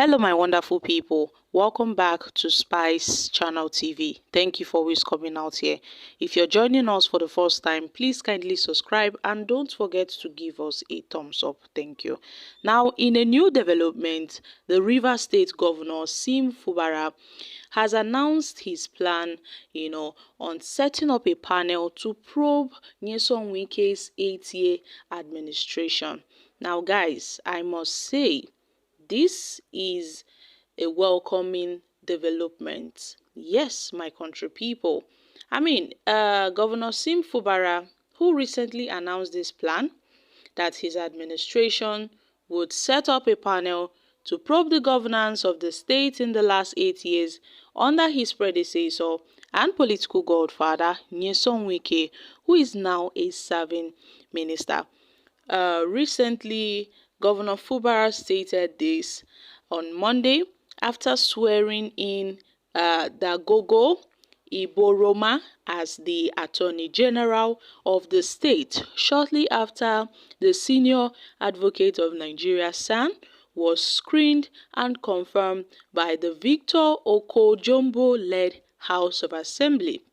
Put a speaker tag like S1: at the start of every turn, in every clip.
S1: Hello, my wonderful people. Welcome back to Spice Channel TV. Thank you for always coming out here. If you're joining us for the first time, please kindly subscribe and don't forget to give us a thumbs up. Thank you. Now, in a new development, the Rivers State Governor Sim Fubara has announced his plan, on setting up a panel to probe Nyesom Wike's 8-year administration. Now, guys, I must say, this is a welcoming development. Yes, my country people. Governor Sim Fubara, who recently announced this plan that his administration would set up a panel to probe the governance of the state in the last 8 years under his predecessor and political godfather, Nyesom Wike, who is now a serving minister. Recently, Governor Fubara stated this on Monday after swearing in Dagogo Iboroma as the Attorney General of the state shortly after the Senior Advocate of Nigeria (SAN) was screened and confirmed by the Victor Oko-Jumbo-led House of Assembly.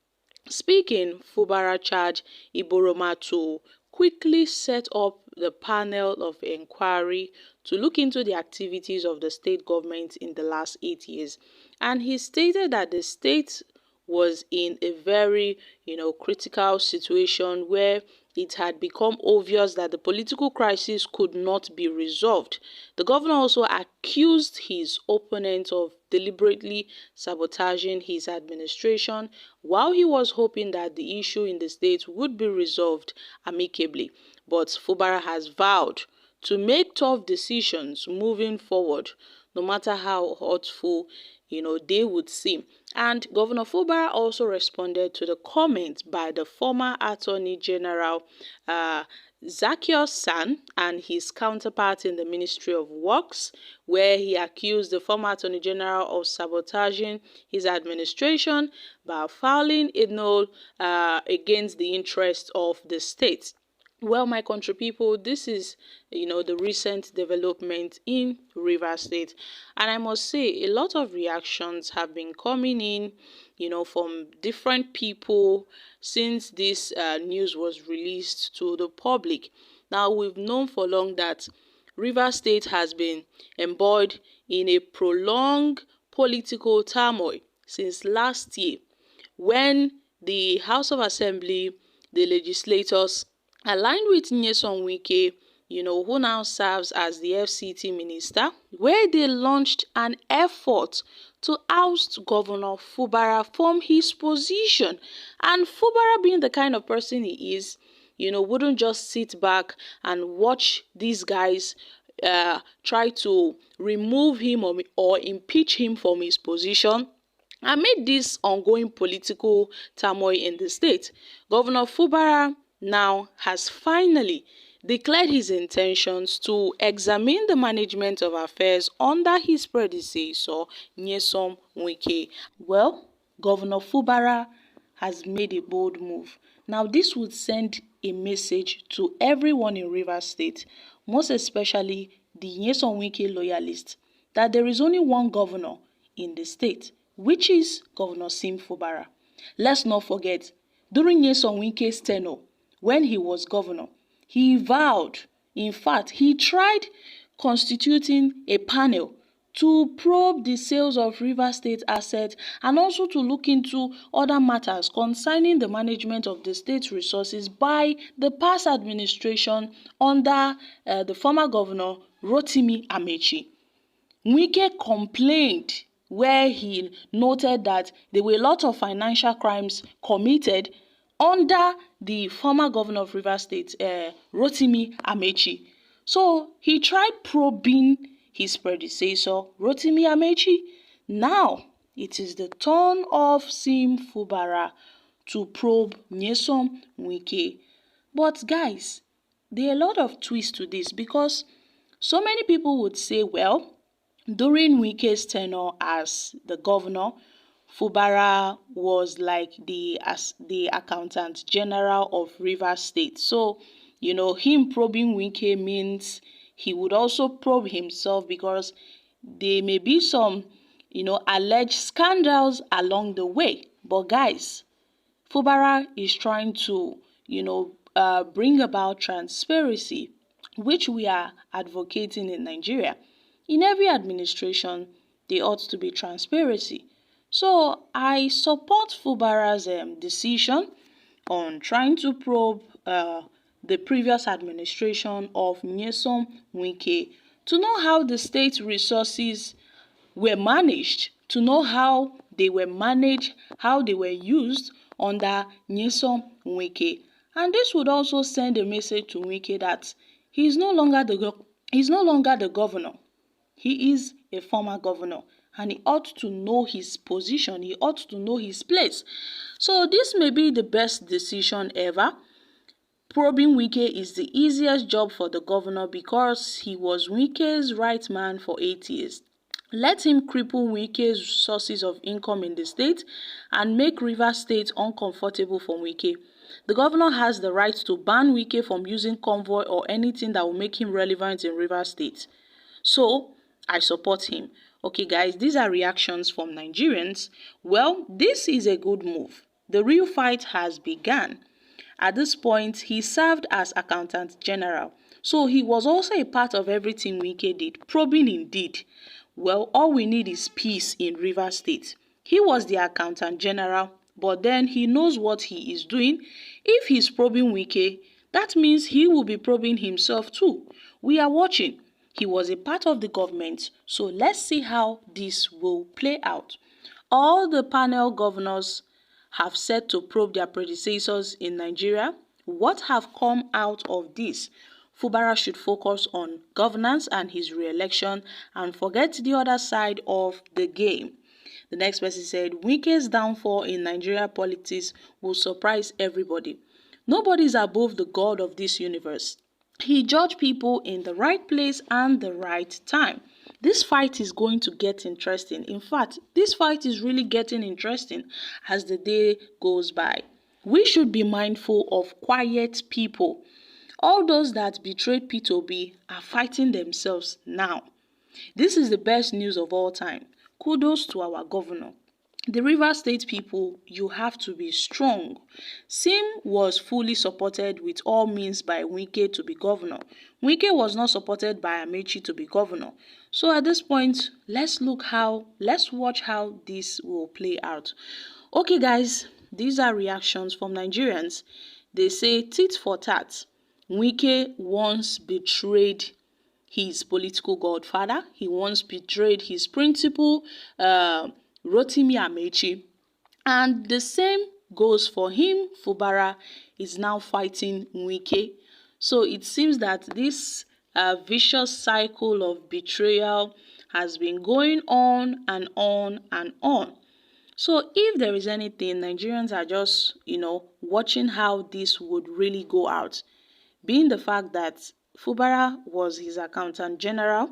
S1: Speaking, Fubara charged Iboroma to quickly set up the panel of inquiry to look into the activities of the state government in the last 8 years. And he stated that the state was in a very, critical situation where it had become obvious that the political crisis could not be resolved. The governor also accused his opponent of deliberately sabotaging his administration while he was hoping that the issue in the state would be resolved amicably. But Fubara has vowed to make tough decisions moving forward, no matter how hurtful, they would seem. And Governor Fubara also responded to the comment by the former Attorney General Zacchaeus San and his counterpart in the Ministry of Works, where he accused the former Attorney General of sabotaging his administration by filing a null against the interests of the state. Well, my country people, this is, the recent development in Rivers State. And I must say, a lot of reactions have been coming in, from different people since this news was released to the public. Now, we've known for long that Rivers State has been embroiled in a prolonged political turmoil since last year, when the House of Assembly, the legislators, aligned with Nyesom Wike, who now serves as the FCT minister, where they launched an effort to oust Governor Fubara from his position. And Fubara, being the kind of person he is, wouldn't just sit back and watch these guys try to remove him or impeach him from his position. Amid this ongoing political turmoil in the state, Governor Fubara now has finally declared his intentions to examine the management of affairs under his predecessor, Nyesom Wike. Well, Governor Fubara has made a bold move. Now, this would send a message to everyone in Rivers State, most especially the Nyesom Wike loyalists, that there is only one governor in the state, which is Governor Sim Fubara. Let's not forget, during Nyesom Wike's tenure, when he was governor, he vowed, in fact, he tried constituting a panel to probe the sales of Rivers State assets and also to look into other matters concerning the management of the state's resources by the past administration under the former governor, Rotimi Amechi. Wike complained, where he noted that there were a lot of financial crimes committed under the former governor of Rivers State, Rotimi Amechi. So he tried probing his predecessor, Rotimi Amechi. Now it is the turn of Sim Fubara to probe Nyesom Wike. But guys, there are a lot of twists to this, because so many people would say, well, during Wike's tenure as the governor, Fubara was like the accountant general of Rivers State. So, him probing Wike means he would also probe himself, because there may be some, alleged scandals along the way. But guys, Fubara is trying to, bring about transparency, which we are advocating in Nigeria. In every administration, there ought to be transparency. So I support Fubara's decision on trying to probe the previous administration of Nyesom Wike to know how the state resources were managed, to know how they were managed, how they were used under Nyesom Wike. And this would also send a message to Wike that he is no longer the governor. He is a former governor, and he ought to know his position. He ought to know his place. So this may be the best decision ever. Probing Wike is the easiest job for the governor because he was Wike's right man for 8 years. Let him cripple Wike's sources of income in the state and make Rivers State uncomfortable for Wike. The governor has the right to ban Wike from using convoy or anything that will make him relevant in Rivers State. So, I support him. Okay guys, these are reactions from Nigerians. Well, this is a good move. The real fight has begun. At this point, he served as Accountant General. So he was also a part of everything Wike did, probing indeed. Well, all we need is peace in Rivers State. He was the Accountant General, but then he knows what he is doing. If he's probing Wike, that means he will be probing himself too. We are watching. He was a part of the government, so let's see how this will play out. All the panel governors have said to probe their predecessors in Nigeria. What have come out of this? Fubara should focus on governance and his re-election and forget the other side of the game. The next person said, Wike's downfall in Nigeria politics will surprise everybody. Nobody is above the God of this universe. He judged people in the right place and the right time. This fight is going to get interesting. In fact, this fight is really getting interesting as the day goes by. We should be mindful of quiet people. All those that betrayed P2B are fighting themselves now. This is the best news of all time. Kudos to our governor. The Rivers State people, you have to be strong. Sim was fully supported with all means by Wike to be governor. Wike was not supported by Amechi to be governor. So at this point, let's watch how this will play out. Okay guys, these are reactions from Nigerians. They say tit for tat. Wike once betrayed his political godfather. He once betrayed his principal, Rotimi Amechi. And the same goes for him. Fubara is now fighting Wike. So it seems that this vicious cycle of betrayal has been going on and on and on. So if there is anything, Nigerians are just, watching how this would really go out. Being the fact that Fubara was his Accountant General,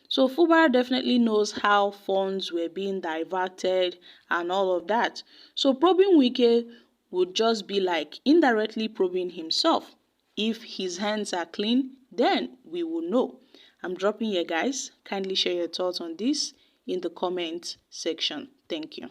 S1: so Fubara definitely knows how funds were being diverted and all of that. So probing Wike would just be like indirectly probing himself. If his hands are clean, then we will know. I'm dropping here guys. Kindly share your thoughts on this in the comment section. Thank you.